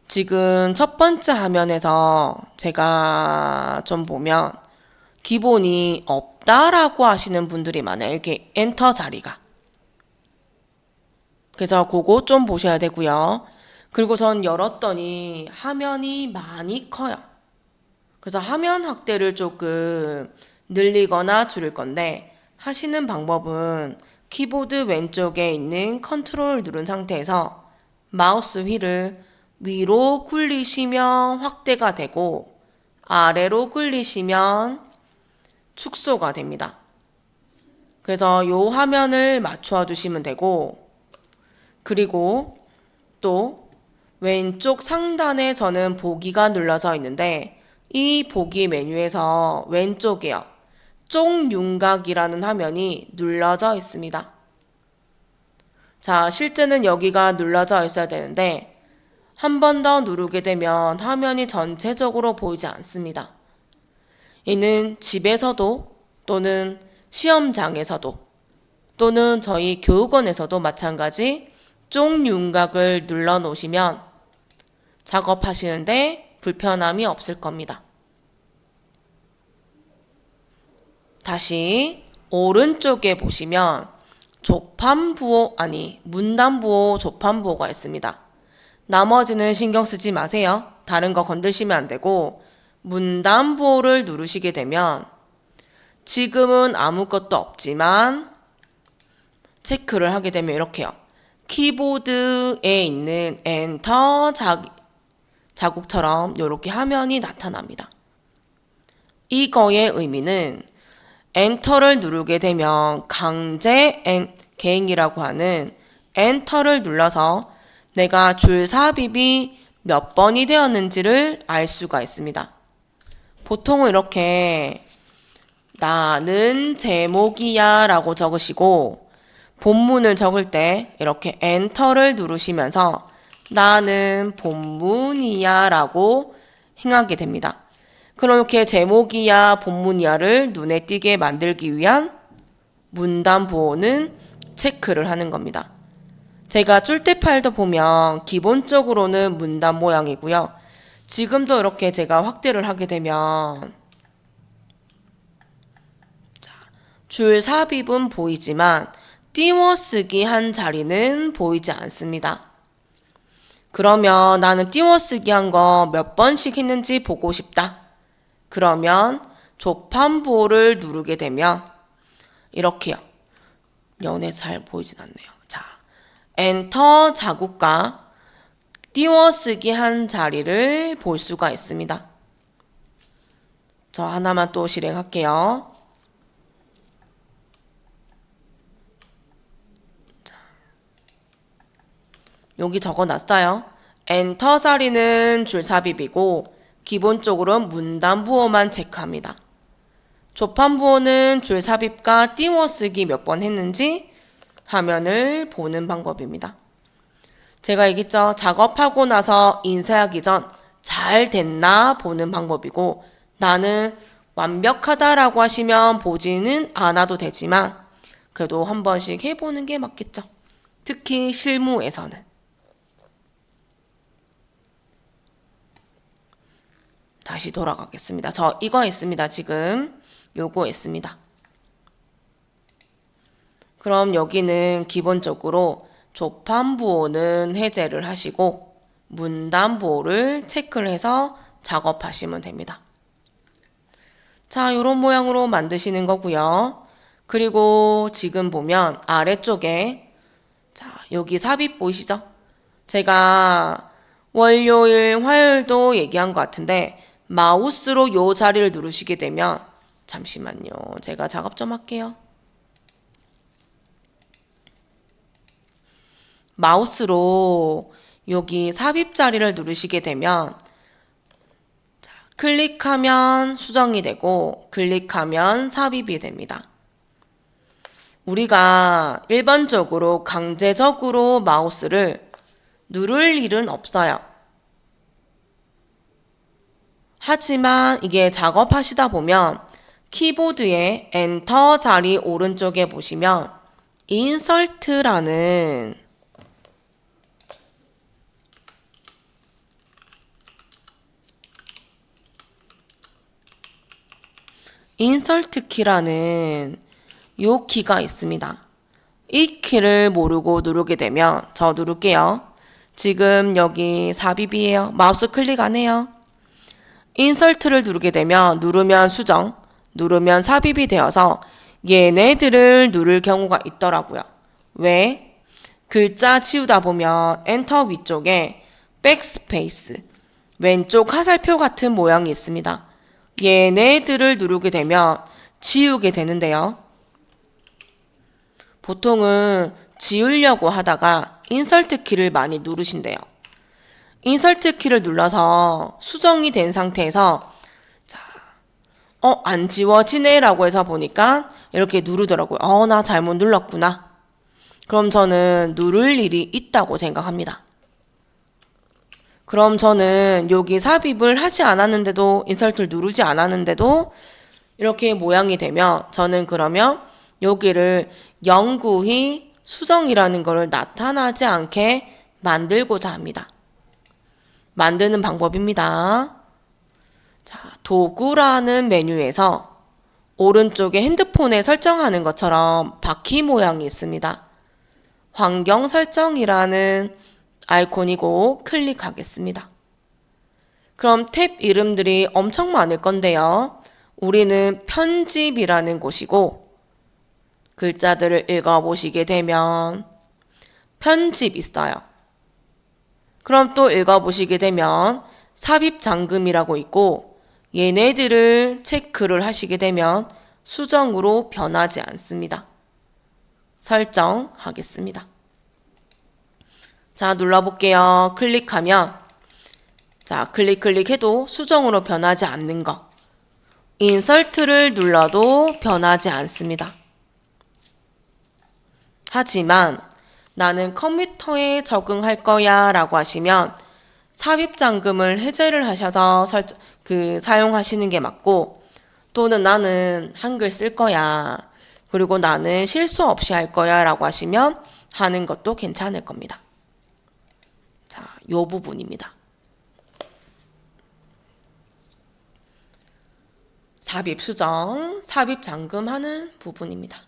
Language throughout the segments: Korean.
지금 첫 번째 화면에서 제가 좀 보면 기본이 없다라고 하시는 분들이 많아요. 이게 엔터 자리가. 그래서 그거 좀 보셔야 되고요. 그리고 전 열었더니 화면이 많이 커요. 그래서 화면 확대를 조금 늘리거나 줄일 건데 하시는 방법은 키보드 왼쪽에 있는 컨트롤 누른 상태에서 마우스 휠을 위로 굴리시면 확대가 되고 아래로 굴리시면 축소가 됩니다. 그래서 이 화면을 맞춰 주시면 되고 그리고 또 왼쪽 상단에 저는 보기가 눌러져 있는데 이 보기 메뉴에서 왼쪽에요. 쪽윤곽이라는 화면이 눌러져 있습니다. 자, 실제는 여기가 눌러져 있어야 되는데 한 번 더 누르게 되면 화면이 전체적으로 보이지 않습니다. 이는 집에서도 또는 시험장에서도 또는 저희 교육원에서도 마찬가지 쪽윤곽을 눌러 놓으시면 작업하시는데 불편함이 없을 겁니다. 다시 오른쪽에 보시면 문단부호, 조판부호가 있습니다. 나머지는 신경 쓰지 마세요. 다른 거 건드시면 안 되고 문단부호를 누르시게 되면 지금은 아무것도 없지만 체크를 하게 되면 이렇게요. 키보드에 있는 엔터 자국처럼 이렇게 화면이 나타납니다. 이거의 의미는 엔터를 누르게 되면 개행이라고 하는 엔터를 눌러서 내가 줄 삽입이 몇 번이 되었는지를 알 수가 있습니다. 보통은 이렇게 나는 제목이야 라고 적으시고 본문을 적을 때 이렇게 엔터를 누르시면서 나는 본문이야 라고 행하게 됩니다. 그럼 이렇게 제목이야 본문이야를 눈에 띄게 만들기 위한 문단부호는 체크를 하는 겁니다. 제가 쫄대 파일도 보면 기본적으로는 문단 모양이고요. 지금도 이렇게 제가 확대를 하게 되면 줄 삽입은 보이지만 띄워쓰기 한 자리는 보이지 않습니다. 그러면 나는 띄워쓰기 한 거 몇 번씩 했는지 보고 싶다. 그러면 조판부호를 누르게 되면 이렇게요. 연에 잘 보이진 않네요. 자, 엔터 자국과 띄워쓰기 한 자리를 볼 수가 있습니다. 저 하나만 또 실행할게요. 여기 적어놨어요. 엔터 자리는 줄삽입이고 기본적으로 문단부호만 체크합니다. 조판부호는 줄삽입과 띄워쓰기 몇 번 했는지 화면을 보는 방법입니다. 제가 얘기했죠. 작업하고 나서 인쇄하기 전 잘 됐나 보는 방법이고 나는 완벽하다라고 하시면 보지는 않아도 되지만 그래도 한 번씩 해보는 게 맞겠죠. 특히 실무에서는. 다시 돌아가겠습니다. 저 이거 했습니다. 지금 요거 했습니다. 그럼 여기는 기본적으로 조판부호는 해제를 하시고 문단부호를 체크를 해서 작업하시면 됩니다. 자, 요런 모양으로 만드시는 거고요. 그리고 지금 보면 아래쪽에 자, 여기 삽입 보이시죠? 제가 월요일, 화요일도 얘기한 것 같은데 마우스로 요 자리를 누르시게 되면 잠시만요. 제가 작업 좀 할게요. 마우스로 여기 삽입 자리를 누르시게 되면 클릭하면 수정이 되고 클릭하면 삽입이 됩니다. 우리가 일반적으로 강제적으로 마우스를 누를 일은 없어요. 하지만 이게 작업하시다 보면 키보드의 엔터 자리 오른쪽에 보시면 인설트라는 인설트 키라는 요 키가 있습니다. 이 키를 모르고 누르게 되면 저 누를게요. 지금 여기 삽입이에요. 마우스 클릭 안 해요. 인설트를 누르게 되면 누르면 수정, 누르면 삽입이 되어서 얘네들을 누를 경우가 있더라고요. 왜? 글자 지우다 보면 엔터 위쪽에 백스페이스, 왼쪽 화살표 같은 모양이 있습니다. 얘네들을 누르게 되면 지우게 되는데요. 보통은 지우려고 하다가 인설트 키를 많이 누르신대요. 인설트 키를 눌러서 수정이 된 상태에서 안 지워지네 라고 해서 보니까 이렇게 누르더라고요. 나 잘못 눌렀구나. 그럼 저는 누를 일이 있다고 생각합니다. 그럼 저는 여기 삽입을 하지 않았는데도 인설트를 누르지 않았는데도 이렇게 모양이 되면 저는 그러면 여기를 영구히 수정이라는 것을 나타나지 않게 만들고자 합니다. 만드는 방법입니다. 자, 도구라는 메뉴에서 오른쪽에 핸드폰에 설정하는 것처럼 바퀴 모양이 있습니다. 환경 설정이라는 아이콘이고 클릭하겠습니다. 그럼 탭 이름들이 엄청 많을 건데요. 우리는 편집이라는 곳이고 글자들을 읽어보시게 되면 편집 있어요. 그럼 또 읽어보시게 되면 삽입 잠금이라고 있고 얘네들을 체크를 하시게 되면 수정으로 변하지 않습니다. 설정하겠습니다. 자, 눌러볼게요. 클릭하면 클릭해도 수정으로 변하지 않는 거. 인설트를 눌러도 변하지 않습니다. 하지만 나는 컴퓨터에 적응할 거야 라고 하시면 삽입 잠금을 해제를 하셔서 사용하시는 게 맞고, 또는 나는 한글 쓸 거야, 그리고 나는 실수 없이 할 거야 라고 하시면 하는 것도 괜찮을 겁니다. 자, 요 부분입니다. 삽입 수정, 삽입 잠금하는 부분입니다.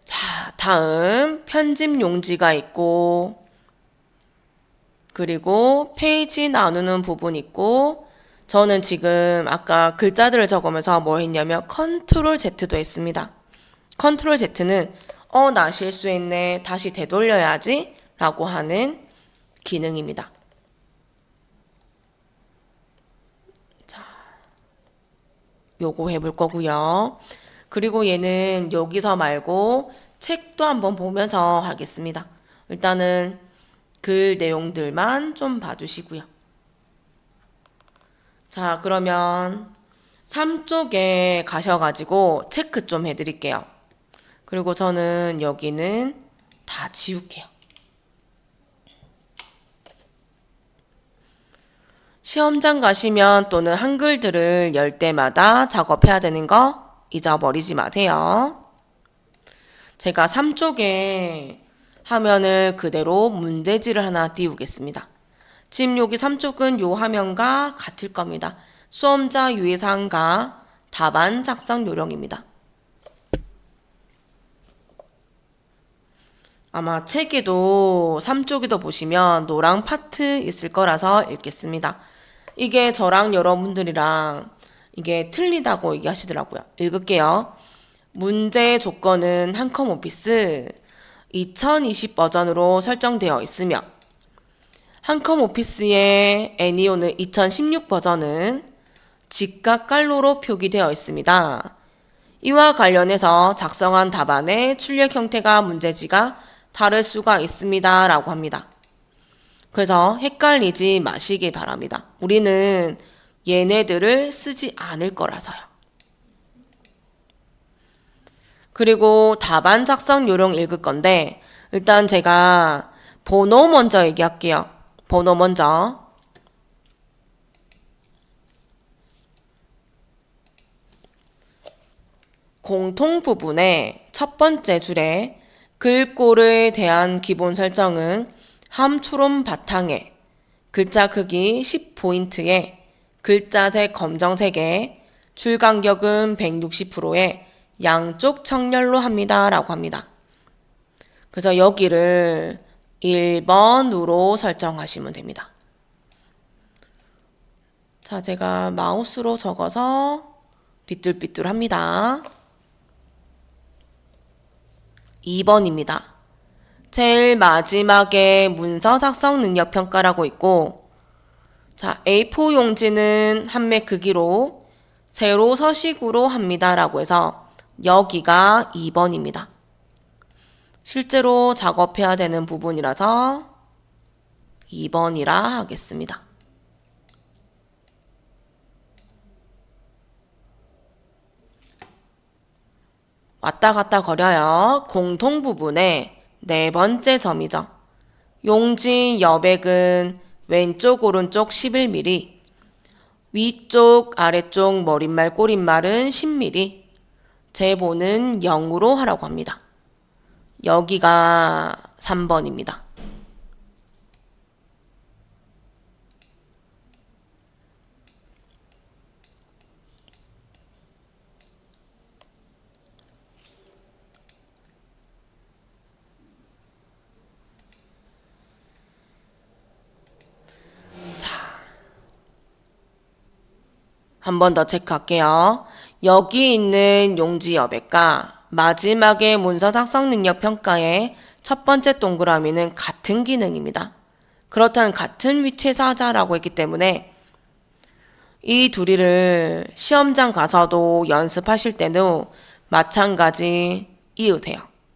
자, 다음 편집 용지가 있고, 그리고 페이지 나누는 부분 있고, 저는 지금 아까 글자들을 적으면서 뭐 했냐면 컨트롤 Z도 했습니다. 컨트롤 Z는 나 실수했네, 다시 되돌려야지 라고 하는 기능입니다. 자, 요거 해볼 거고요. 그리고 얘는 여기서 말고 책도 한번 보면서 하겠습니다. 일단은 글 내용들만 좀 봐주시고요. 자, 그러면 3쪽에 가셔가지고 체크 좀 해드릴게요. 그리고 저는 여기는 다 지울게요. 시험장 가시면 또는 한글들을 열 때마다 작업해야 되는 거 잊어버리지 마세요. 제가 3쪽에 화면을 그대로 문제지를 하나 띄우겠습니다. 지금 여기 3쪽은 요 화면과 같을 겁니다. 수험자 유의사항과 답안 작성 요령입니다. 아마 책에도 3쪽에도 보시면 노랑 파트 있을 거라서 읽겠습니다. 이게 저랑 여러분들이랑 이게 틀리다고 얘기하시더라고요. 읽을게요. 문제 조건은 한컴 오피스 2020 버전으로 설정되어 있으며 한컴 오피스의 애니오는 2016 버전은 직각 깔로로 표기되어 있습니다. 이와 관련해서 작성한 답안의 출력 형태가 문제지가 다를 수가 있습니다 라고 합니다. 그래서 헷갈리지 마시기 바랍니다. 우리는 얘네들을 쓰지 않을 거라서요. 그리고 답안 작성 요령 읽을 건데 일단 제가 번호 먼저 얘기할게요. 번호 먼저. 공통 부분의 첫 번째 줄에 글꼴에 대한 기본 설정은 함초롬 바탕에 글자 크기 10포인트에 글자색 검정색에 출간격은 160%에 양쪽 청렬로 합니다 라고 합니다. 그래서 여기를 1번으로 설정하시면 됩니다. 자, 제가 마우스로 적어서 삐뚤삐뚤합니다. 2번입니다. 제일 마지막에 문서 작성 능력 평가라고 있고, 자, A4 용지는 한 매 크기로 세로 서식으로 합니다 라고 해서 여기가 2번입니다. 실제로 작업해야 되는 부분이라서 2번이라 하겠습니다. 왔다 갔다 거려요. 공통 부분의 네 번째 점이죠. 용지 여백은 왼쪽 오른쪽 11mm, 위쪽 아래쪽 머릿말 꼬릿말은 10mm, 제보는 0으로 하라고 합니다. 여기가 3번입니다. 한 번 더 체크할게요. 여기 있는 용지 여백과 마지막에 문서 작성 능력 평가의 첫 번째 동그라미는 같은 기능입니다. 그렇다면 같은 위치에서 하자라고 했기 때문에 이 둘이를 시험장 가서도 연습하실 때는 마찬가지 이으세요.